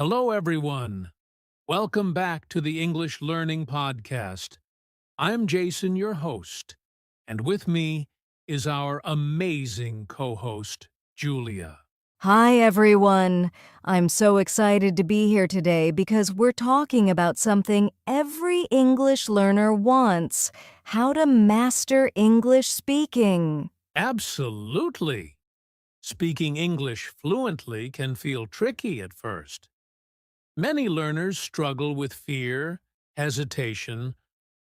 Hello, everyone. Welcome back to the English Learning Podcast. I'm Jason, your host, and with me is our amazing co-host, Julia. Hi, everyone. I'm so excited to be here today because we're talking about something every English learner wants: how to master English speaking. Absolutely. Speaking English fluently can feel tricky at first. Many learners struggle with fear, hesitation,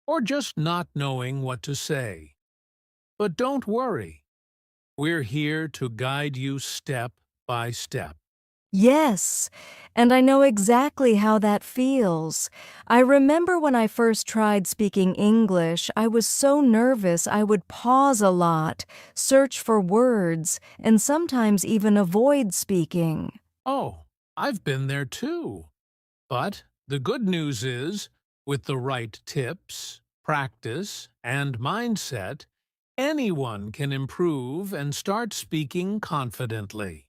or just not knowing what to say. But don't worry. We're here to guide you step by step. Yes, and I know exactly how that feels. I remember when I first tried speaking English, I was so nervous I would pause a lot, search for words, and sometimes even avoid speaking. Oh, I've been there too. But the good news is, with the right tips, practice, and mindset, anyone can improve and start speaking confidently.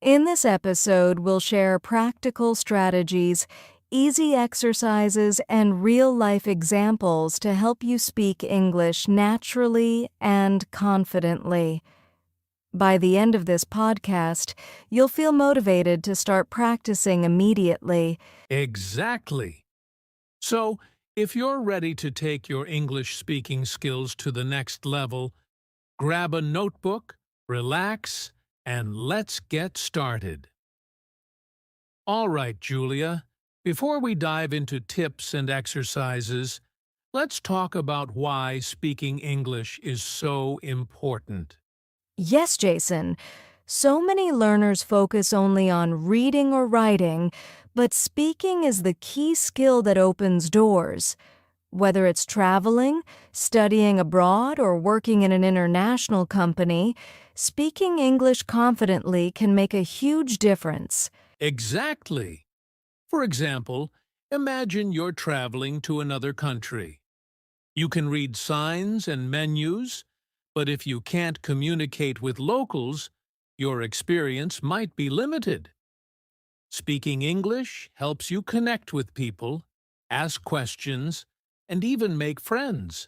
In this episode, we'll share practical strategies, easy exercises, and real-life examples to help you speak English naturally and confidently. By the end of this podcast, you'll feel motivated to start practicing immediately. Exactly. So, if you're ready to take your English speaking skills to the next level, grab a notebook, relax, and let's get started. All right, Julia, before we dive into tips and exercises, let's talk about why speaking English is so important. Yes, Jason. So many learners focus on only reading or writing, but speaking is the key skill that opens doors. Whether it's traveling, studying abroad, or working in an international company, speaking English confidently can make a huge difference. Exactly. For example, imagine you're traveling to another country. You can read signs and menus, but if you can't communicate with locals, your experience might be limited. Speaking English helps you connect with people, ask questions, and even make friends.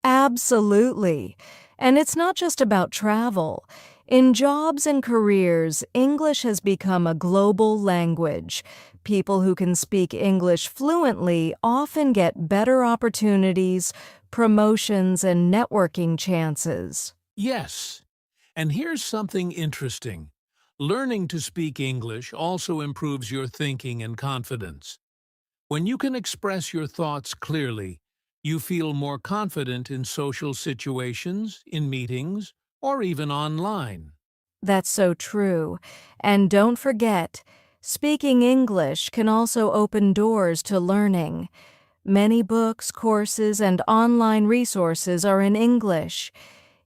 Absolutely. And it's not just about travel. In jobs and careers, English has become a global language. People who can speak English fluently often get better opportunities, promotions, and networking chances. Yes, and here's something interesting. Learning to speak English also improves your thinking and confidence. When you can express your thoughts clearly, you feel more confident in social situations, in meetings, or even online. That's so true. And don't forget, speaking English can also open doors to learning. Many books, courses, and online resources are in English.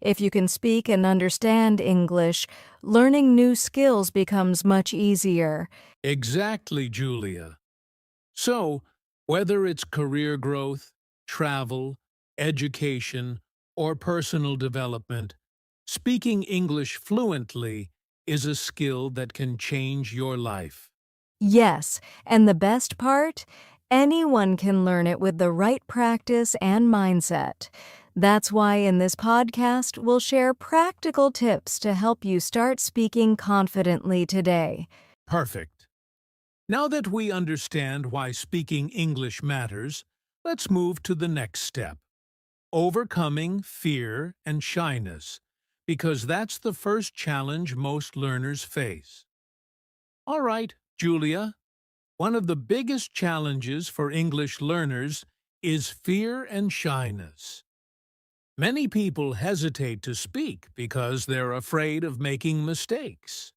If you can speak and understand English, learning new skills becomes much easier. Exactly, Julia. So, whether it's career growth, travel, education, or personal development, speaking English fluently is a skill that can change your life. Yes, and the best part? Anyone can learn it with the right practice and mindset. That's why in this podcast, we'll share practical tips to help you start speaking confidently today. Perfect. Now that we understand why speaking English matters, let's move to the next step: overcoming fear and shyness, because that's the first challenge most learners face. All right, Julia, one of the biggest challenges for English learners is fear and shyness. Many people hesitate to speak because they're afraid of making mistakes.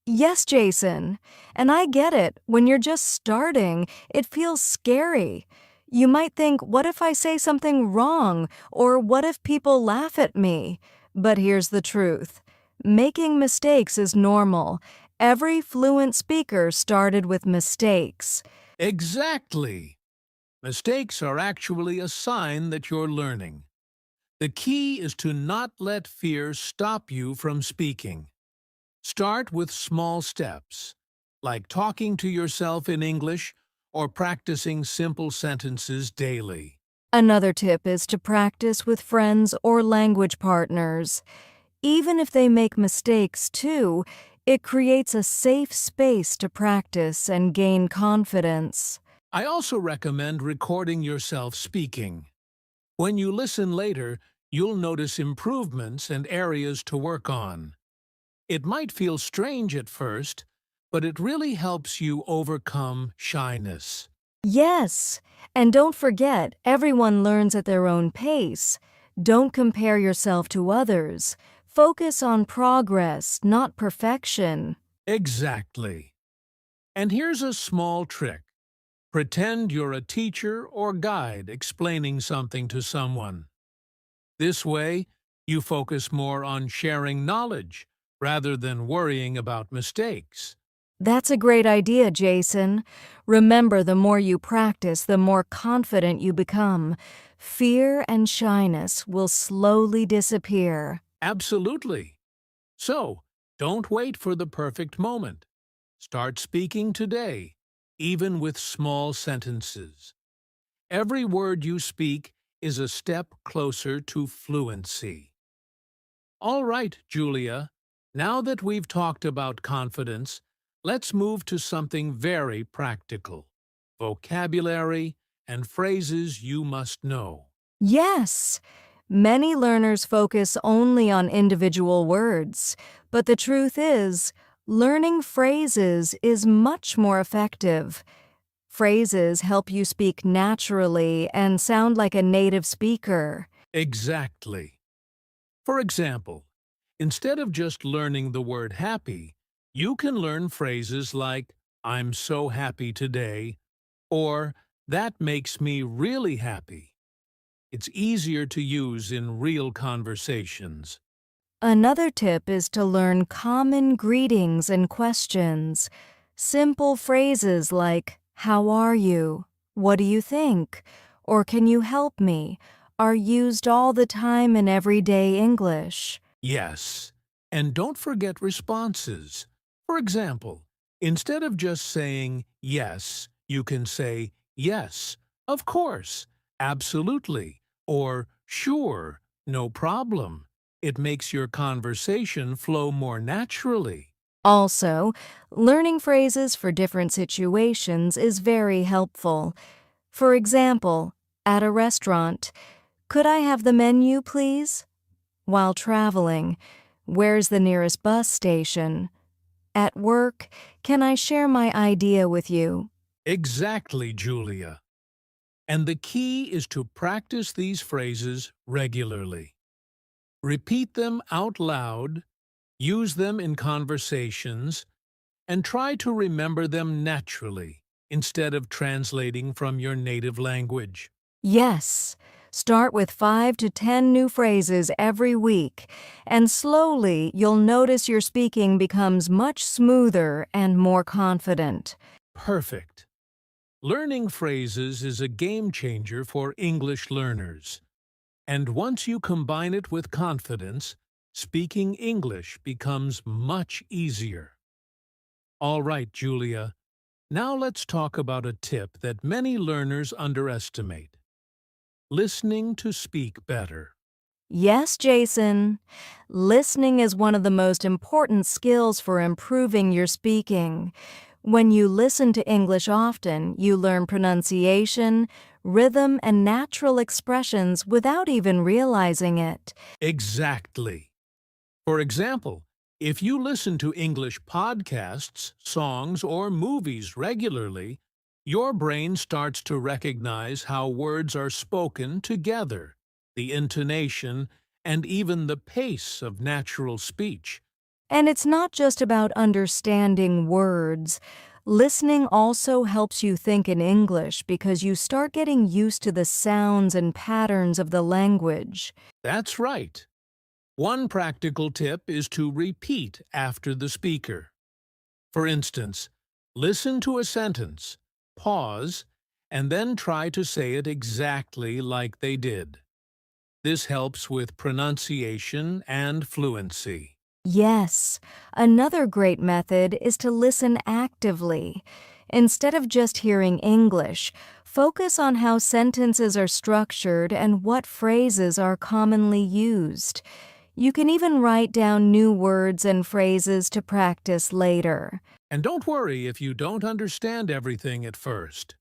Yes, Jason. And I get it. When you're just starting, it feels scary. You might think, what if I say something wrong? Or what if people laugh at me? But here's the truth. Making mistakes is normal. Every fluent speaker started with mistakes. Exactly! Mistakes are actually a sign that you're learning. The key is to not let fear stop you from speaking. Start with small steps. like talking to yourself in English or practicing simple sentences daily. Another tip is to practice with friends or language partners. Even if they make mistakes too, it creates a safe space to practice and gain confidence. I also recommend recording yourself speaking. When you listen later, you'll notice improvements and areas to work on. It might feel strange at first, but it really helps you overcome shyness. Yes, and don't forget, everyone learns at their own pace. Don't compare yourself to others. Focus on progress, not perfection. Exactly. And here's a small trick. Pretend you're a teacher or guide explaining something to someone. This way, you focus more on sharing knowledge rather than worrying about mistakes. That's a great idea, Jason. Remember, the more you practice, the more confident you become. Fear and shyness will slowly disappear. Absolutely. So, don't wait for the perfect moment. Start speaking today, even with small sentences. Every word you speak is a step closer to fluency. All right, Julia, now that we've talked about confidence, let's move to something very practical. Vocabulary and phrases you must know. Yes, many learners focus only on individual words, but the truth is, learning phrases is much more effective. Phrases help you speak naturally and sound like a native speaker. Exactly. For example, instead of just learning the word happy, you can learn phrases like, I'm so happy today, or that makes me really happy. It's easier to use in real conversations. Another tip is to learn common greetings and questions. Simple phrases like, "How are you?" "What do you think?" or "Can you help me?" are used all the time in everyday English. Yes, and don't forget responses. For example, instead of just saying yes, you can say yes, of course, absolutely, or sure, no problem. It makes your conversation flow more naturally. Also, learning phrases for different situations is very helpful. For example, at a restaurant, "Could I have the menu, please?" While traveling, "Where's the nearest bus station?" At work, "Can I share my idea with you?" Exactly, Julia. And the key is to practice these phrases regularly. Repeat them out loud, use them in conversations, and try to remember them naturally instead of translating from your native language. Yes, start with 5 to 10 new phrases every week, and slowly you'll notice your speaking becomes much smoother and more confident. Perfect. Learning phrases is a game changer for English learners. And once you combine it with confidence, speaking English becomes much easier. All right, Julia. Now let's talk about a tip that many learners underestimate. Listening to speak better. Yes, Jason. Listening is one of the most important skills for improving your speaking. When you listen to English often, you learn pronunciation, rhythm, and natural expressions without even realizing it. Exactly. For example, if you listen to English podcasts, songs, or movies regularly, your brain starts to recognize how words are spoken together, the intonation, and even the pace of natural speech. And it's not just about understanding words. Listening also helps you think in English because you start getting used to the sounds and patterns of the language. That's right. One practical tip is to repeat after the speaker. For instance, listen to a sentence, pause, and then try to say it exactly like they did. This helps with pronunciation and fluency. Yes, another great method is to listen actively. Instead of just hearing English, focus on how sentences are structured and what phrases are commonly used. You can even write down new words and phrases to practice later. And don't worry if you don't understand everything at first.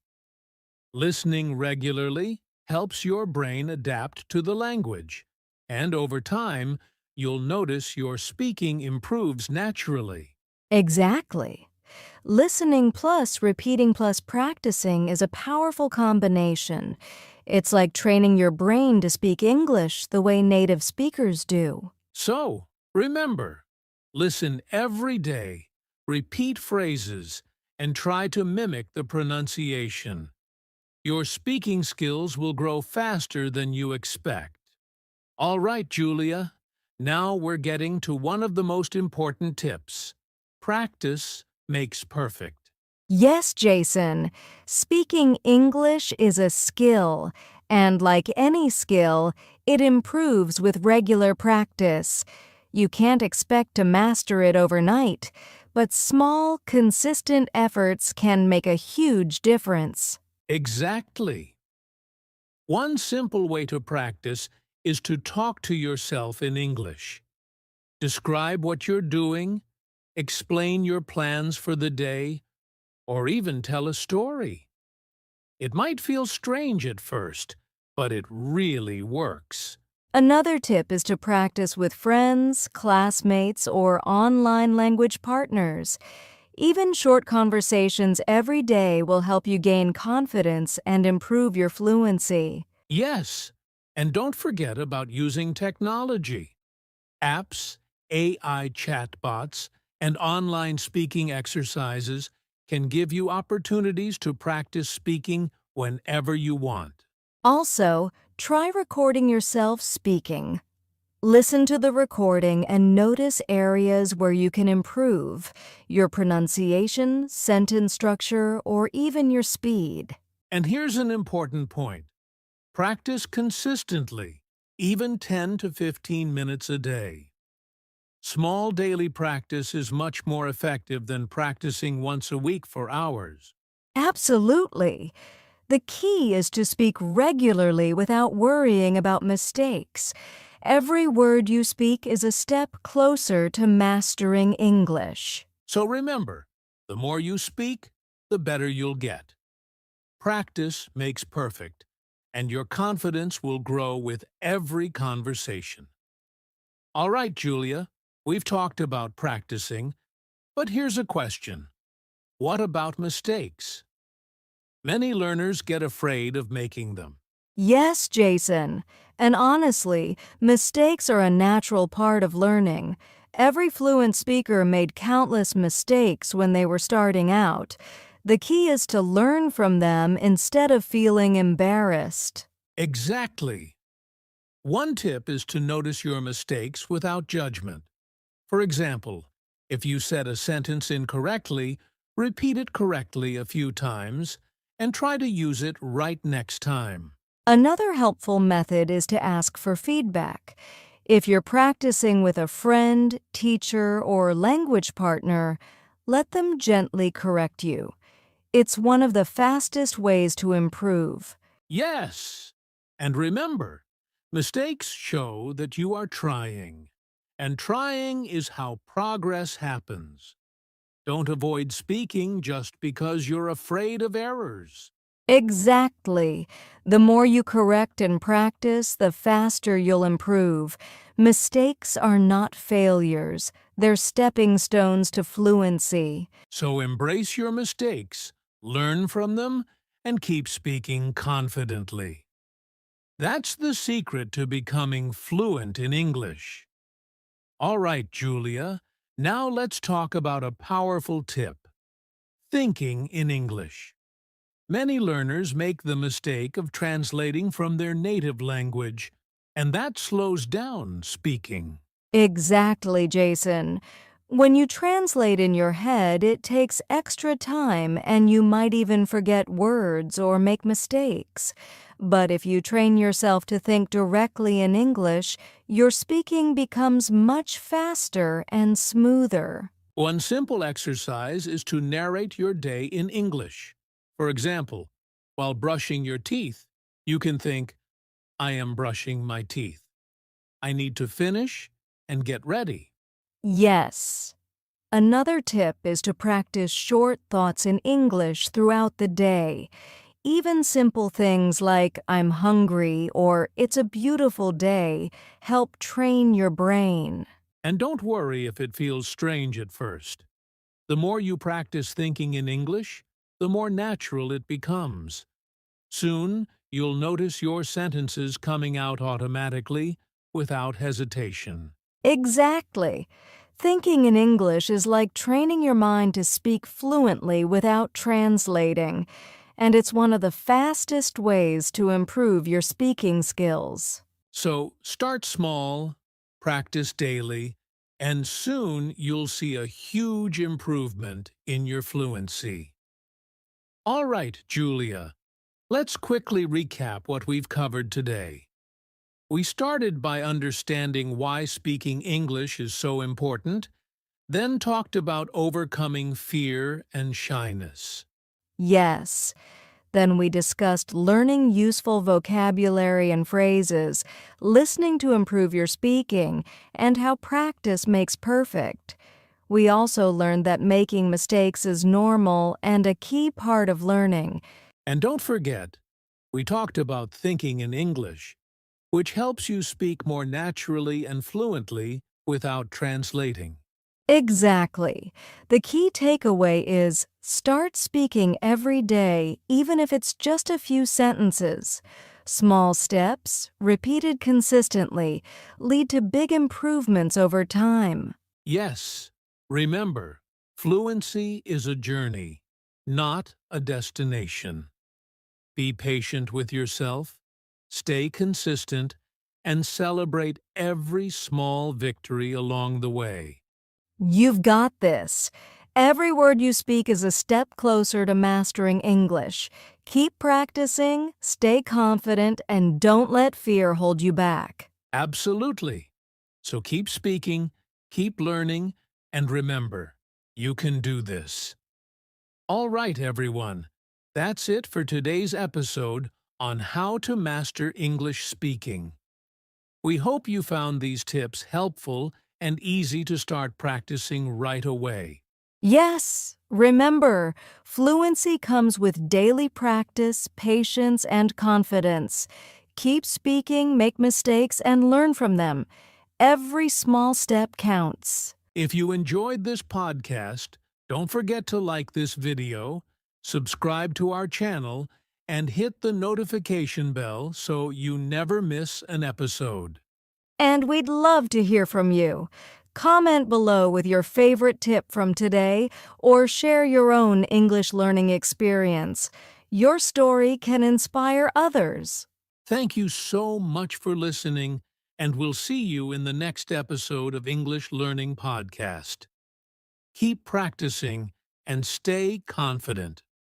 Listening regularly helps your brain adapt to the language, and over time, you'll notice your speaking improves naturally. Exactly. Listening plus repeating plus practicing is a powerful combination. It's like training your brain to speak English the way native speakers do. So, remember, listen every day, repeat phrases, and try to mimic the pronunciation. Your speaking skills will grow faster than you expect. All right, Julia. Now we're getting to one of the most important tips. Practice makes perfect. Yes, Jason, speaking English is a skill, and like any skill, it improves with regular practice. You can't expect to master it overnight, but small, consistent efforts can make a huge difference. Exactly. One simple way to practice is to talk to yourself in English. Describe what you're doing, explain your plans for the day, or even tell a story. It might feel strange at first, but it really works. Another tip is to practice with friends, classmates, or online language partners. Even short conversations every day will help you gain confidence and improve your fluency. Yes, and don't forget about using technology. Apps, AI chatbots, and online speaking exercises can give you opportunities to practice speaking whenever you want. Also, try recording yourself speaking. Listen to the recording and notice areas where you can improve your pronunciation, sentence structure, or even your speed. And here's an important point. Practice consistently, even 10 to 15 minutes a day. Small daily practice is much more effective than practicing once a week for hours. Absolutely. The key is to speak regularly without worrying about mistakes. Every word you speak is a step closer to mastering English. So remember, the more you speak, the better you'll get. Practice makes perfect, and your confidence will grow with every conversation. All right, Julia, we've talked about practicing, but here's a question. What about mistakes? Many learners get afraid of making them. Yes, Jason. And honestly, mistakes are a natural part of learning. Every fluent speaker made countless mistakes when they were starting out. The key is to learn from them instead of feeling embarrassed. Exactly. One tip is to notice your mistakes without judgment. For example, if you said a sentence incorrectly, repeat it correctly a few times and try to use it right next time. Another helpful method is to ask for feedback. If you're practicing with a friend, teacher, or language partner, let them gently correct you. It's one of the fastest ways to improve. Yes! And remember, mistakes show that you are trying. And trying is how progress happens. Don't avoid speaking just because you're afraid of errors. Exactly. The more you correct and practice, the faster you'll improve. Mistakes are not failures. They're stepping stones to fluency. So embrace your mistakes, learn from them, and keep speaking confidently. That's the secret to becoming fluent in English. All right, Julia, now let's talk about a powerful tip. Thinking in English. Many learners make the mistake of translating from their native language, and that slows down speaking. Exactly, Jason. When you translate in your head, it takes extra time and you might even forget words or make mistakes. But if you train yourself to think directly in English, your speaking becomes much faster and smoother. One simple exercise is to narrate your day in English. For example, while brushing your teeth, you can think, I am brushing my teeth. I need to finish and get ready. Yes. Another tip is to practice short thoughts in English throughout the day. Even simple things like I'm hungry or it's a beautiful day help train your brain. And don't worry if it feels strange at first. The more you practice thinking in English, the more natural it becomes. Soon, you'll notice your sentences coming out automatically without hesitation. Exactly. Thinking in English is like training your mind to speak fluently without translating, and it's one of the fastest ways to improve your speaking skills. So start small, practice daily, and soon you'll see a huge improvement in your fluency. All right, Julia, let's quickly recap what we've covered today. We started by understanding why speaking English is so important, then talked about overcoming fear and shyness. Yes. Then we discussed learning useful vocabulary and phrases, listening to improve your speaking, and how practice makes perfect. We also learned that making mistakes is normal and a key part of learning. And don't forget, we talked about thinking in English, which helps you speak more naturally and fluently without translating. Exactly. The key takeaway is start speaking every day, even if it's just a few sentences. Small steps, repeated consistently, lead to big improvements over time. Yes, remember, fluency is a journey, not a destination. Be patient with yourself, stay consistent, and celebrate every small victory along the way. You've got this. Every word you speak is a step closer to mastering English. Keep practicing, stay confident, and don't let fear hold you back. Absolutely. So keep speaking, keep learning, and remember, you can do this. All right, everyone. That's it for today's episode on how to master English speaking. We hope you found these tips helpful and easy to start practicing right away. Yes, remember, fluency comes with daily practice, patience, and confidence. Keep speaking, make mistakes, and learn from them. Every small step counts. If you enjoyed this podcast, don't forget to like this video, subscribe to our channel, and hit the notification bell so you never miss an episode. And we'd love to hear from you. Comment below with your favorite tip from today or share your own English learning experience. Your story can inspire others. Thank you so much for listening, and we'll see you in the next episode of English Learning Podcast. Keep practicing and stay confident.